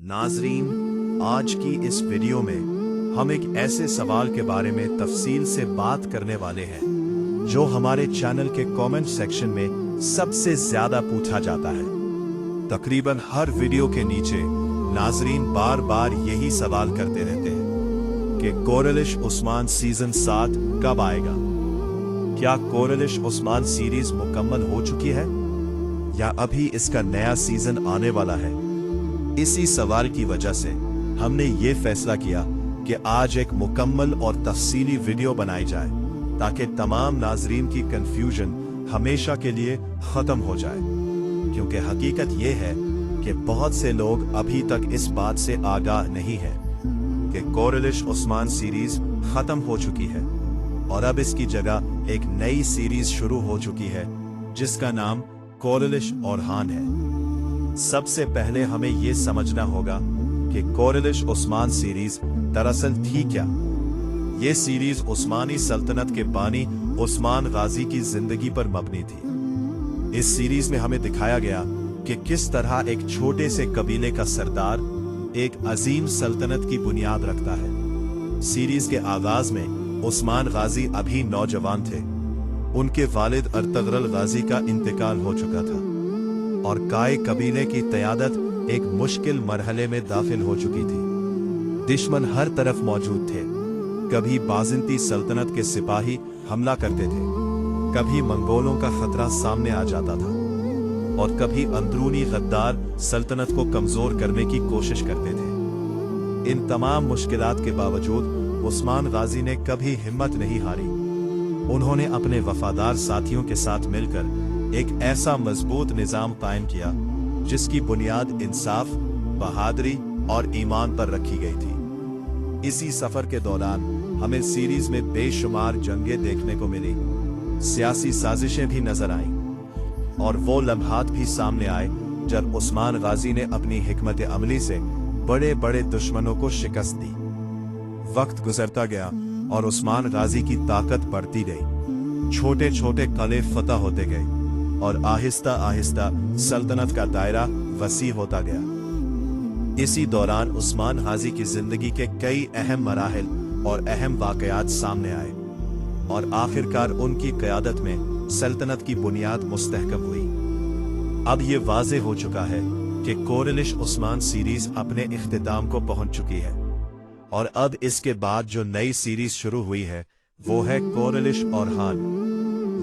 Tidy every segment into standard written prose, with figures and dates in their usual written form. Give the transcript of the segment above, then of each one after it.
नाजरीन, आज की इस वीडियो में हम एक ऐसे सवाल के बारे में तफसील से बात करने वाले हैं जो हमारे चैनल के कमेंट सेक्शन में सबसे ज्यादा पूछा जाता है। तकरीबन हर वीडियो के नीचे नाजरीन बार बार यही सवाल करते रहते हैं कि कोरलिश उस्मान सीजन 7 कब आएगा। क्या कोरलिश उस्मान सीरीज मुकम्मल हो चुकी है या अभी इसका नया सीजन आने वाला है। इसी सवाल की वजह से हमने ये फैसला किया कि आज एक मुकम्मल और तफसीली वीडियो बनाई जाए ताकि तमाम नाजरीन की कंफ्यूजन हमेशा के लिए खत्म हो जाए, क्योंकि हकीकत ये है कि बहुत से लोग अभी तक इस बात से आगाह नहीं है कि कोरलिश उस्मान सीरीज खत्म हो चुकी है और अब इसकी जगह एक नई सीरीज शुरू हो चुकी है जिसका नाम कोरलिश ओरहान है। सबसे पहले हमें यह समझना होगा कि कोरलिश उस्मान सीरीज दरअसल थी क्या। यह सीरीज उस्मानी सल्तनत के बानी उस्मान गाजी की जिंदगी पर मबनी थी। इस सीरीज में हमें दिखाया गया कि किस तरह एक छोटे से कबीले का सरदार एक अजीम सल्तनत की बुनियाद रखता है। सीरीज के आगाज में उस्मान गाजी अभी नौजवान थे। उनके वालिद अर्तगरल गाजी का इंतकाल हो चुका था और काय कबीले की क़यादत एक मुश्किल मरहले में दाखिल हो चुकी थी। दुश्मन हर तरफ मौजूद थे। कभी बाज़ंती सल्तनत के सिपाही हमला करते थे, कभी मंगोलों का खतरा सामने आ जाता था और कभी अंदरूनी गद्दार सल्तनत को कमजोर करने की कोशिश करते थे। इन तमाम मुश्किलात के बावजूद उस्मान गाजी ने कभी हिम्मत नहीं हारी। उन्होंने अपने वफादार साथियों के साथ मिलकर एक ऐसा मजबूत निजाम कायम किया जिसकी बुनियाद इंसाफ, बहादुरी और ईमान पर रखी गई थी। इसी सफर के दौरान हमें सीरीज में बेशुमार जंगें देखने को मिली, सियासी साजिशें भी नजर आईं और वो लम्हात भी सामने आए जब उस्मान गाजी ने अपनी हिकमत अमली से बड़े बड़े दुश्मनों को शिकस्त दी। वक्त गुजरता गया और उस्मान गाजी की ताकत बढ़ती गई। छोटे छोटे किले फतह होते गए और आहिस्ता आहिस्ता सल्तनत का दायरा वसी होता गया। इसी दौरान उस्मान गाजी की जिंदगी के कई अहम मराहिल और अहम वाकयात सामने आए और आखिरकार उनकी क़यादत में सल्तनत की बुनियाद मुस्तहकम हुई। अब ये वाज़े हो चुका है कि कोरलिश उस्मान सीरीज अपने इख्तिताम को पहुंच चुकी है और अब इसके बाद जो नई सीरीज शुरू हुई है वो है कोरलिश ओरहान।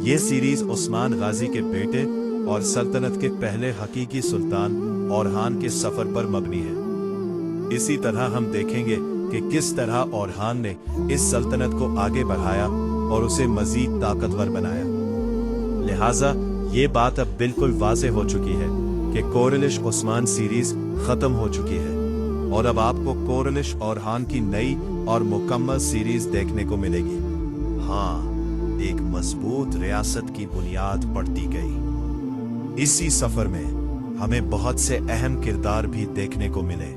ये सीरीज उस्मान गाजी के बेटे और सल्तनत के पहले हकीकी सुल्तान ओरहान के सफर पर मबनी है। इसी तरह हम देखेंगे कि किस तरह ओरहान ने इस सल्तनत को आगे बढ़ाया और उसे मजीद ताकतवर बनाया। लिहाजा ये बात अब बिल्कुल वाज़े हो चुकी है कि कोरलिश उस्मान सीरीज खत्म हो चुकी है और अब आपको कोरलिश ओरहान की नई और मुकम्मल सीरीज देखने को मिलेगी। हाँ, एक मजबूत रियासत की बुनियाद पड़ती गई। इसी सफर में हमें बहुत से अहम किरदार भी देखने को मिले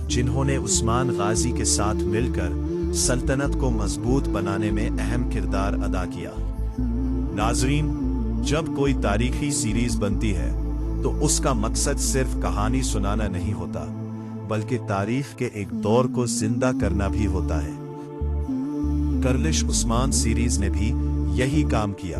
जिन्होंने उस्मान गाजी के साथ मिलकर सल्तनत को मजबूत बनाने में अहम किरदार अदा किया। नाजरीन, जब कोई तारीखी सीरीज बनती है तो उसका मकसद सिर्फ कहानी सुनाना नहीं होता, बल्कि तारीख के एक दौर को जिंदा करना भी होता है। कोरलिश उस्मान सीरीज ने भी यही काम किया।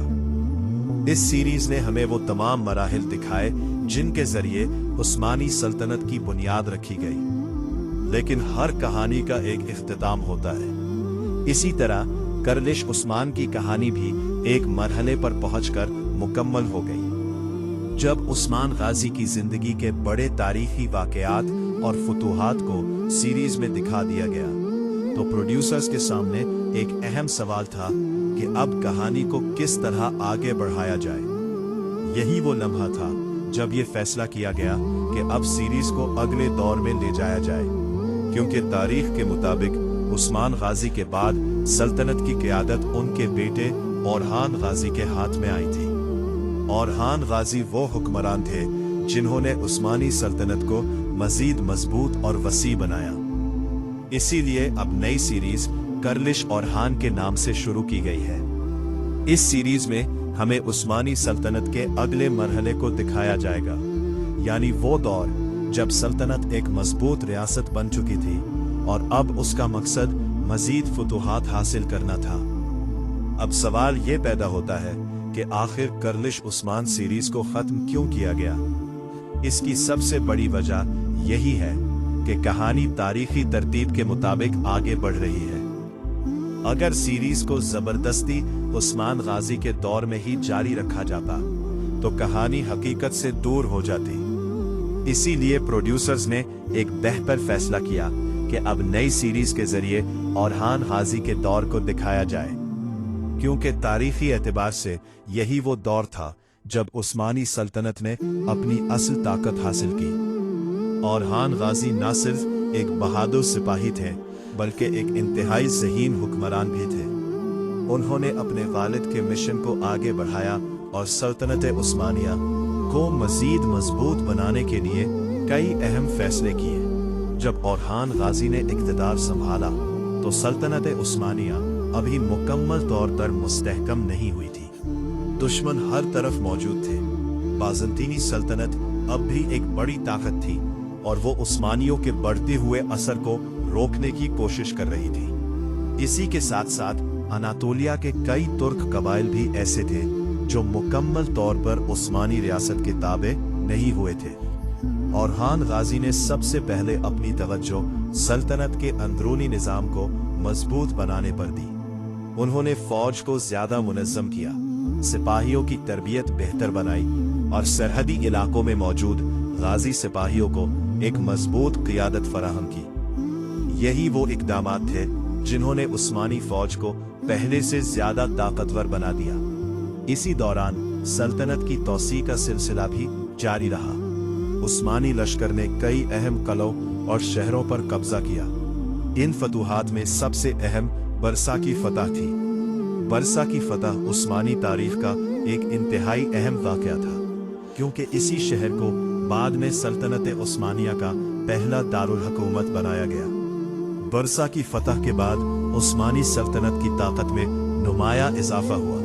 इस सीरीज ने हमें वो तमाम मराहिल दिखाए जिनके जरिए उस्मानी सल्तनत की बुनियाद रखी गई, लेकिन हर कहानी का एक इख्तिताम होता है। इसी तरह कोरलिश उस्मान की कहानी भी एक मरहले पर पहुंचकर मुकम्मल हो गई। जब उस्मान गाजी की जिंदगी के बड़े तारीखी वाकयात और फुतूहात को सीरीज में दिखा दिया गया तो प्रोड्यूसर्स के सामने एक अहम सवाल था कि अब कहानी को किस तरह आगे बढ़ाया जाए। यही वो लम्हा था जब ये फैसला किया गया कि अब सीरीज को अगले दौर में ले जाया जाए, क्योंकि तारीख के मुताबिक उस्मान गाजी के बाद सल्तनत की क़यादत उनके बेटे ओरहान गाजी के हाथ में आई थी। ओरहान गाजी वो हुक्मरान थे जिन्होंने उस्मानी सल्तनत को मजीद मजबूत और वसी बनाया। इसीलिए अब नई सीरीज कोरलिश ओरहान के नाम से शुरू की गई है। इस सीरीज में हमें उस्मानी सल्तनत के अगले मरहले को दिखाया जाएगा, यानी वो दौर जब सल्तनत एक मजबूत रियासत बन चुकी थी और अब उसका मकसद मजीद फतूहात हासिल करना था। अब सवाल ये पैदा होता है कि आखिर गर्लिश उस्मान सीरीज को खत्म क्यों किया गया। इसकी सबसे बड़ी वजह यही है कि कहानी तारीखी तरतीब के मुताबिक आगे बढ़ रही है। अगर सीरीज को जबरदस्ती उस्मान गाजी के दौर में ही जारी रखा जाता तो कहानी हकीकत से दूर हो जाती। इसीलिए प्रोड्यूसर्स ने एक बेहतर फैसला किया कि अब नई सीरीज के जरिए औरहान गाजी के दौर को दिखाया जाए, क्योंकि तारीखी एतबार से यही वो दौर था जब उस्मानी सल्तनत ने अपनी असल ताकत हासिल की। औरहान गाजी न सिर्फ एक बहादुर सिपाही थे बल्कि एक इंतहाई ज़हीन हुक्मरान भी थे। उन्होंने अपने वालिद के मिशन को आगे बढ़ाया और सल्तनत उस्मानिया को मजीद मजबूत बनाने के लिए कई अहम फैसले किए। जब औरहान गाजी ने इक़्तिदार संभाला तो सल्तनत उस्मानिया अभी मुकम्मल तौर पर मुस्तहकम नहीं हुई थी। दुश्मन हर तरफ मौजूद थे। बाज़ंतीनी सल्तनत अब भी एक बड़ी ताकत थी और वो उस्मानियों के बढ़ते हुए असर को रोकने की कोशिश कर रही थी। इसी के साथ साथ अनातोलिया के कई तुर्क कबाइल भी ऐसे थे जो मुकम्मल तौर पर उस्मानी रियासत के ताबे नहीं हुए थे। औरहान गाजी ने सबसे पहले अपनी तवज्जो सल्तनत के अंदरूनी निज़ाम को मजबूत बनाने पर दी। उन्होंने फौज को ज्यादा मुनज़्ज़म किया, सिपाहियों की तरबियत बेहतर बनाई और सरहदी इलाकों में मौजूद गाजी सिपाहियों को एक मजबूत क़ियादत फराहम की। यही वो इक़दामात थे जिन्होंने उस्मानी फौज को पहले से ज्यादा ताकतवर बना दिया। इसी दौरान सल्तनत की तौसी का सिलसिला भी जारी रहा। उस्मानी लश्कर ने कई अहम कलों और शहरों पर कब्जा किया। इन फतूहात में सबसे अहम बरसा की फतह थी। बरसा की फतह उस्मानी तारीख का एक इंतहाई अहम वाक़या था, क्योंकि इसी शहर को बाद में सल्तनत उस्मानिया का पहला दारुल हुकूमत बनाया गया। बरसा की फतह के बाद उस्मानी सल्तनत की ताकत में नुमाया इजाफा हुआ।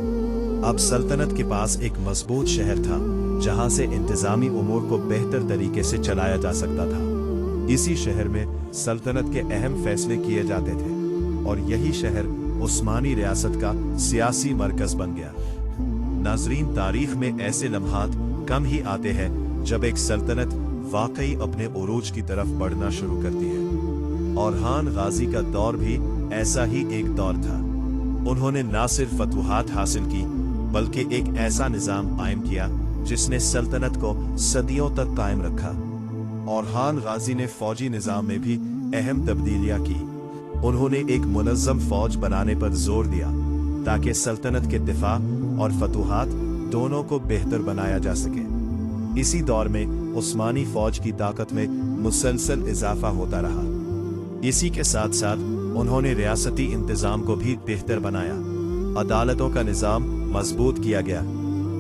अब सल्तनत के पास एक मजबूत शहर था जहां से इंतजामी उमूर को बेहतर तरीके से चलाया जा सकता था। इसी शहर में सल्तनत के अहम फैसले किए जाते थे और यही शहर उस्मानी रियासत का सियासी मरकज बन गया। नाजरीन, तारीख में ऐसे लम्हात कम ही आते हैं जब एक सल्तनत वाकई अपने उरूज की तरफ बढ़ना शुरू करती है। औरहान गाजी का दौर भी ऐसा ही एक दौर था। उन्होंने न सिर्फ फतूहात हासिल की बल्कि एक ऐसा निज़ाम कायम किया जिसने सल्तनत को सदियों तक कायम रखा। औरहान गाजी ने फौजी निज़ाम में भी अहम तब्दीलियां की। उन्होंने एक मुनज़्ज़म फौज बनाने पर जोर दिया ताकि सल्तनत के दिफा और फतूहात दोनों को बेहतर बनाया जा सके। इसी दौर में उस्मानी फौज की ताकत में मुसलसल इजाफा होता रहा। इसी के साथ साथ उन्होंने रियासती इंतजाम को भी बेहतर बनाया। अदालतों का निज़ाम मजबूत किया गया,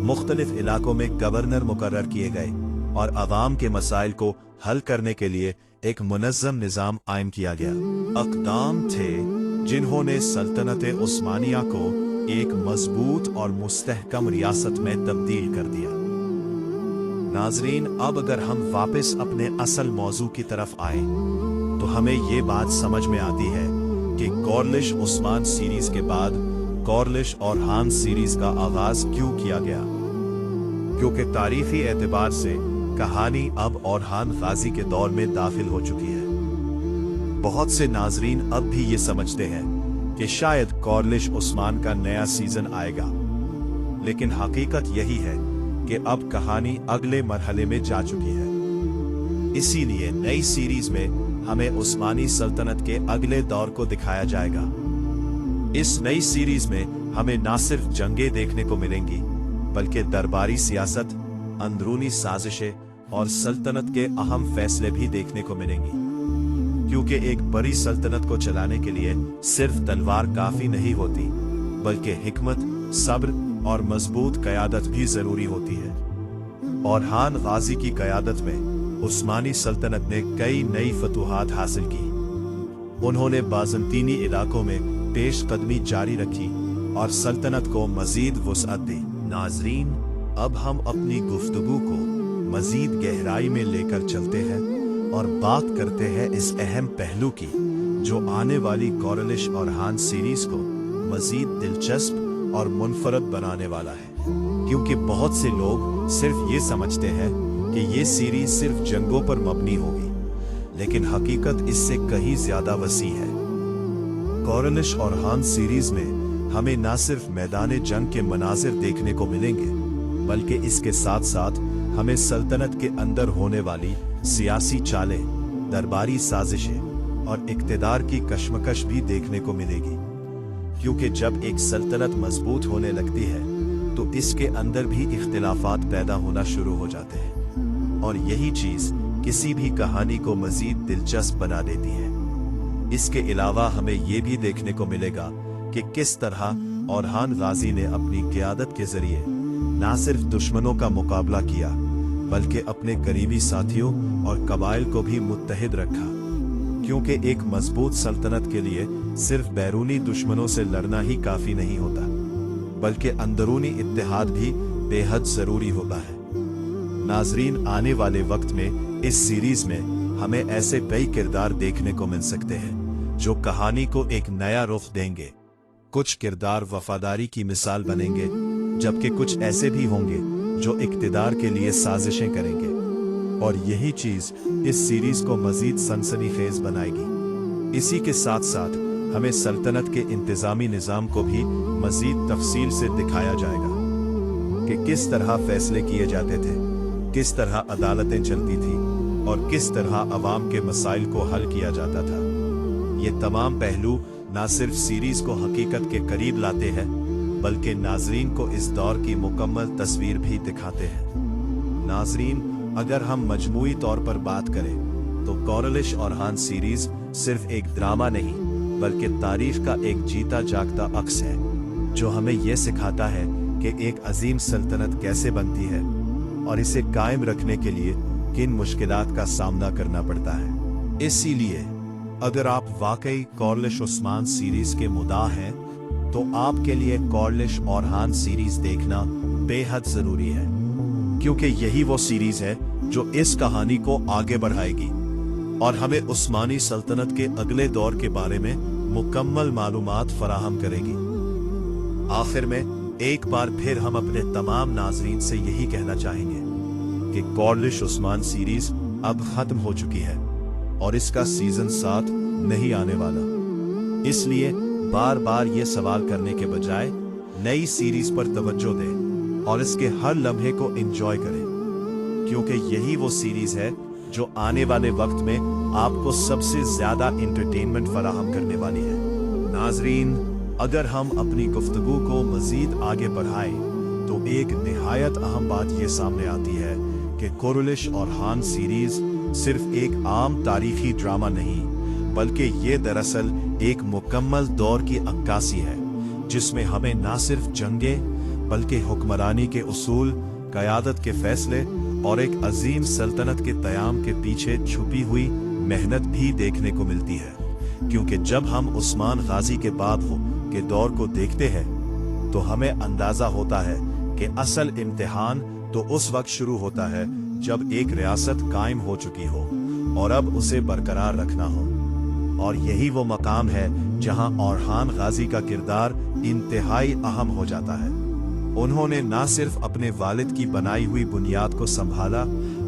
मुख्तलिफ इलाकों में गवर्नर मुकर्रर किए गए और अवाम के मसाइल को हल करने के लिए एक मुनज़्ज़म निज़ाम कायम किया गया। अक़दाम थे जिन्होंने सल्तनत उस्मानिया को एक मजबूत और मुस्तहकम रियासत में तब्दील कर दिया। नाजरीन, अब अगर हम वापस अपने असल मौजू की तरफ आए तो हमें ये बात समझ में आती है कि गौरलिश उस्मान सीरीज के बाद गौरलिश औरहान सीरीज का आगाज क्यों किया गया, क्योंकि तारीखी एतबार से कहानी अब औरहान गाजी के दौर में दाखिल हो चुकी है। बहुत से नाजरीन अब भी ये समझते हैं कि शायद गौरलिश उस्मान का नया सीजन आएगा, लेकिन हकीकत यही है कि अब कहानी अगले मरहले में जा चुकी है। इसीलिए नई सीरीज में हमें उस्मानी सल्तनत के अगले दौर को दिखाया जाएगा। इस नई सीरीज में हमें न सिर्फ जंगें देखने को मिलेंगी बल्कि दरबारी सियासत, अंदरूनी साजिशें और सल्तनत के अहम फैसले भी देखने को मिलेंगी, क्योंकि एक बड़ी सल्तनत को चलाने के लिए सिर्फ तलवार काफी नहीं होती बल्कि हिकमत, सब्र और मजबूत क़यादत भी जरूरी होती है। औरहान गाजी की क़यादत में उस्मानी सल्तनत ने कई नई फतूहात हासिल की। उन्होंने बाज़ंतीनी इलाकों में पेश कदमी जारी रखी और सल्तनत को मजीद वुसअत दी। नाजरीन, अब हम अपनी गुफ्तगू को मजीद गहराई में लेकर चलते हैं और बात करते हैं इस अहम पहलू की जो आने वाली कॉरलिश और हान सीरीज को मजीद दिलचस्प और मुनफरद बनाने वाला है, क्योंकि बहुत से लोग सिर्फ ये समझते हैं कि ये सीरीज सिर्फ जंगों पर मबनी होगी, लेकिन हकीकत इससे कहीं ज्यादा वसी है। कॉरलिश और हान सीरीज में हमें न सिर्फ मैदान जंग के मनाजिर देखने को मिलेंगे, बल्कि इसके साथ साथ हमें सल्तनत के अंदर होने वाली सियासी चालें, दरबारी साजिशें और इक्तिदार की कशमकश भी देखने को मिलेगी, क्योंकि जब एक सल्तनत मजबूत होने लगती है तो इसके अंदर भी इख्तिलाफात पैदा होना शुरू हो जाते हैं, और यही चीज किसी भी कहानी को मजीद दिलचस्प बना देती है। इसके अलावा हमें यह भी देखने को मिलेगा कि किस तरह औरहान गाजी ने अपनी क़यादत के जरिए न सिर्फ दुश्मनों का मुकाबला किया, बल्कि अपने करीबी साथियों और कबाइल को भी मुत्तहिद रखा, क्योंकि एक मजबूत सल्तनत के लिए सिर्फ बैरूनी दुश्मनों से लड़ना ही काफी नहीं होता, बल्कि अंदरूनी इत्तेहाद भी बेहद जरूरी होता है। नाजरीन, आने वाले वक्त में इस सीरीज में हमें ऐसे कई किरदार देखने को मिल सकते हैं जो कहानी को एक नया रुख देंगे। कुछ किरदार वफादारी की मिसाल बनेंगे, जबकि कुछ ऐसे भी होंगे जो इक्तिदार के लिए साजिशें करेंगे, और यही चीज इस सीरीज को मजीद सनसनीखेज बनाएगी। इसी के साथ साथ हमें सल्तनत के इंतजामी निजाम को भी मजीद तफसील से दिखाया जाएगा कि किस तरह फैसले किए जाते थे, किस तरह अदालतें चलती थी और किस तरह अवाम के मसाइल को हल किया जाता था। ये तमाम पहलू न सिर्फ सीरीज को हकीकत के करीब लाते हैं, बल्कि नाजरीन को इस दौर की मुकम्मल तस्वीर भी दिखाते हैं। नाजरीन, अगर हम मजमूई तौर पर बात करें तो कॉरलिश और हान सीरीज सिर्फ एक ड्रामा नहीं, बल्कि तारीख का एक जीता जागता अक्स है, जो हमें यह सिखाता है कि एक अजीम सल्तनत कैसे बनती है और इसे कायम रखने के लिए किन मुश्किलात का सामना करना पड़ता है। इसीलिए अगर आप वाकई कॉरलिश उस्मान सीरीज के मुद्दा हैं, तो आपके लिए कॉरलिश और हान सीरीज देखना बेहद जरूरी है, क्योंकि यही वो सीरीज है जो इस कहानी को आगे बढ़ाएगी और हमें उस्मानी सल्तनत के अगले दौर के बारे में मुकम्मल मालूमात फराहम करेगी। आखिर में एक बार फिर हम अपने तमाम नाजरीन से यही कहना चाहेंगे कि कॉरलिश उस्मान सीरीज अब खत्म हो चुकी है और इसका सीजन 7 नहीं आने वाला। इसलिए बार बार ये सवाल करने के बजाय नई सीरीज पर तवज्जो दें और इसके हर लम्हे को एंजॉय करें, क्योंकि यही वो सीरीज है जो आने वाले वक्त में आपको सबसे ज्यादा एंटरटेनमेंट फराहम करने वाली है। नाजरीन, अगर हम अपनी गुफ्तगू को मजीद आगे बढ़ाएं तो एक निहायत अहम बात ये सामने आती है कि कॉरलिश और हान सीरीज सिर्फ एक आम तारीखी ड्रामा नहीं, बल्कि ये दरअसल एक मुकम्मल दौर की अक्कासी है, जिसमें हमें न सिर्फ जंगें बल्कि हुक्मरानी के उसूल, क़यादत के फैसले और एक अजीम सल्तनत के क़याम के पीछे छुपी हुई मेहनत भी देखने को मिलती है। क्योंकि जब हम उस्मान गाजी के बाद के दौर को देखते हैं तो हमें अंदाजा होता है कि असल इम्तिहान तो उस वक्त शुरू होता है जब एक रियासत कायम हो चुकी हो और अब उसे बरकरार रखना हो, और यही वो मकाम है जहां औरहान गाजी का किरदार इंतहाई अहम हो जाता है। उन्होंने न सिर्फ अपने वालिद की बनाई हुई बुनियाद को संभाला,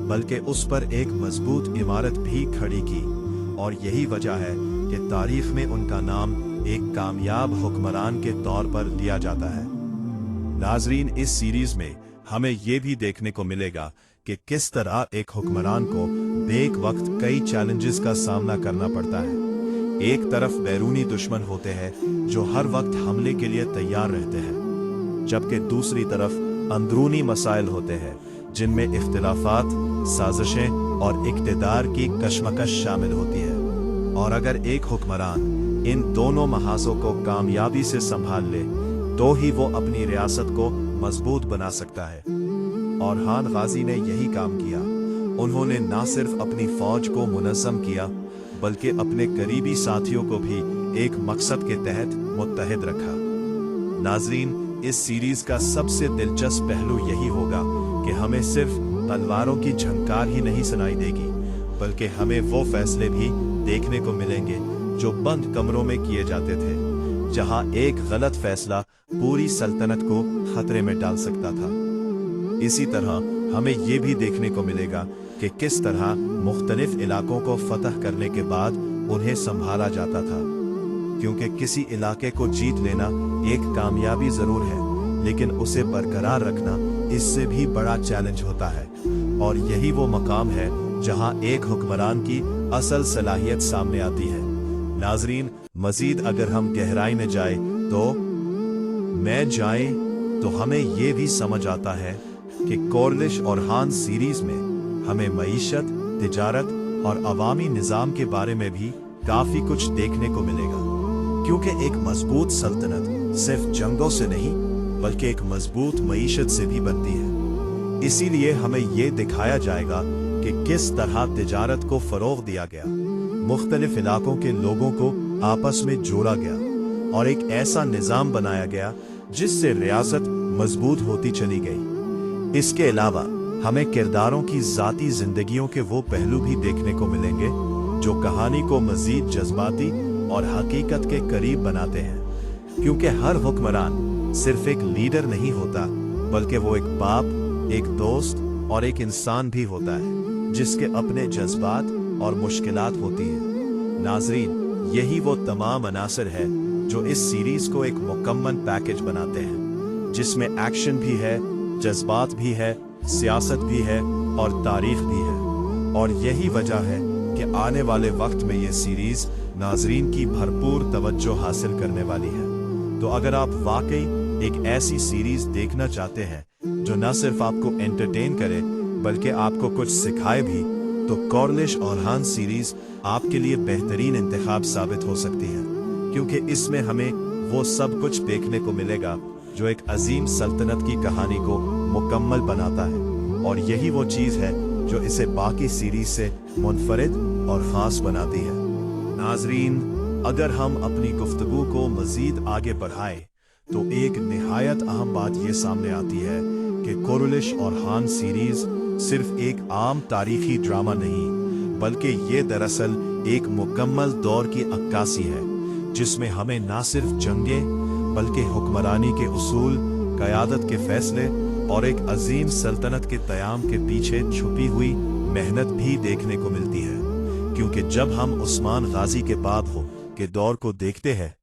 बल्कि उस पर एक मजबूत इमारत भी खड़ी की, और यही वजह है कि तारीख में उनका नाम एक कामयाब हुक्मरान के तौर पर लिया जाता है। नाजरीन, इस सीरीज में हमें यह भी देखने को मिलेगा कि किस तरह एक हुक्मरान को बेक वक्त कई चैलेंजेस का सामना करना पड़ता है। एक तरफ बैरूनी दुश्मन होते हैं जो हर वक्त हमले के लिए तैयार रहते हैं, जबकि दूसरी तरफ अंदरूनी मसाइल होते हैं जिनमें इख्तिलाफात, साजिशें और इक्तिदार की कशमकश शामिल होती है। और अगर एक हुक्मरान इन दोनों महाजों को कामयाबी से संभाल ले तो ही वो अपनी रियासत को मजबूत बना सकता है। और हान गाजी ने यही काम किया। उन्होंने न सिर्फ अपनी फौज को मुनज़्ज़म किया, बल्कि अपने करीबी साथियों को भी एक मकसद के तहत मुत्तहिद रखा। नाजरीन, इस सीरीज का सबसे दिलचस्प पहलू यही होगा कि हमें सिर्फ तलवारों की झंकार ही नहीं सुनाई देगी, बल्कि हमें वो फैसले भी देखने को मिलेंगे जो बंद कमरों में किए जाते थे, जहां एक गलत फैसला पूरी सल्तनत को खतरे में डाल सकता था। इसी तरह हमें ये भी देखने को मिलेगा कि किस तरह मुख्तलिफ इलाकों को फतह करने के बाद उन्हें संभाला जाता था, क्योंकि किसी इलाके को जीत लेना एक कामयाबी जरूर है, लेकिन उसे बरकरार रखना इससे भी बड़ा चैलेंज होता है। और यही वो मकाम है जहां एक हुक्मरान की असल सलाहियत सामने आती है। नाजरीन, मजीद अगर हम गहराई में जाए तो हमें ये भी समझ आता है कि कॉर्लिश और हान सीरीज में हमें मईशत, तिजारत और अवामी निज़ाम के बारे में भी काफी कुछ देखने को मिलेगा, क्योंकि एक मजबूत सल्तनत सिर्फ जंगों से नहीं बल्कि एक मजबूत मईशत से भी बनती है। इसीलिए हमें ये दिखाया जाएगा कि किस तरह तिजारत को फरोग दिया गया, मुख्तलिफ इलाकों के लोगों को आपस में जोड़ा गया और एक ऐसा निज़ाम बनाया गया जिससे रियासत मजबूत होती चली गई। इसके अलावा हमें किरदारों की ज़ाती जिंदगियों के वो पहलू भी देखने को मिलेंगे जो कहानी को मजीद जज्बाती और हकीकत के करीब बनाते हैं, क्योंकि हर हुक्मरान सिर्फ एक लीडर नहीं होता बल्कि वो एक बाप, एक दोस्त और एक इंसान भी होता है जिसके अपने जज्बात और मुश्किलात होती है। नाजरीन, यही वो तमाम अनासर है जो इस सीरीज को एक मुकम्मल पैकेज बनाते हैं, जिसमें एक्शन भी है, जज्बात भी है, सियासत भी है और तारीख भी है। और यही वजह है कि आने वाले वक्त में ये सीरीज नाजरीन की भरपूर तवज्जो हासिल करने वाली है। तो अगर आप वाकई एक ऐसी सीरीज देखना चाहते हैं जो न सिर्फ आपको एंटरटेन करे बल्कि आपको कुछ सिखाए भी, तो कॉर्लिश और हान सीरीज आपके लिए बेहतरीन इंतखाब साबित हो सकती है, क्योंकि इसमें हमें वो सब कुछ देखने को मिलेगा जो एक अजीम सल्तनत की कहानी को मुकम्मल बनाता है। और यही वो चीज़ है जो इसे बाकी सीरीज से मुनफरिद और ख़ास बनाती है। नाजरीन, अगर हम अपनी गुफ्तगू को मजीद आगे बढ़ाएं तो एक निहायत अहम बात ये सामने आती है कि कॉर्लिश और हान सीरीज सिर्फ एक आम तारीखी ड्रामा नहीं बल्कि ये दरअसल एक मुकम्मल दौर की अक्कासी है, जिसमें हमें न सिर्फ जंगें बल्कि हुक्मरानी के उसूल, क़यादत के फैसले और एक अजीम सल्तनत के क़याम के पीछे छुपी हुई मेहनत भी देखने को मिलती है। क्योंकि जब हम उस्मान गाजी के बाद के दौर को देखते हैं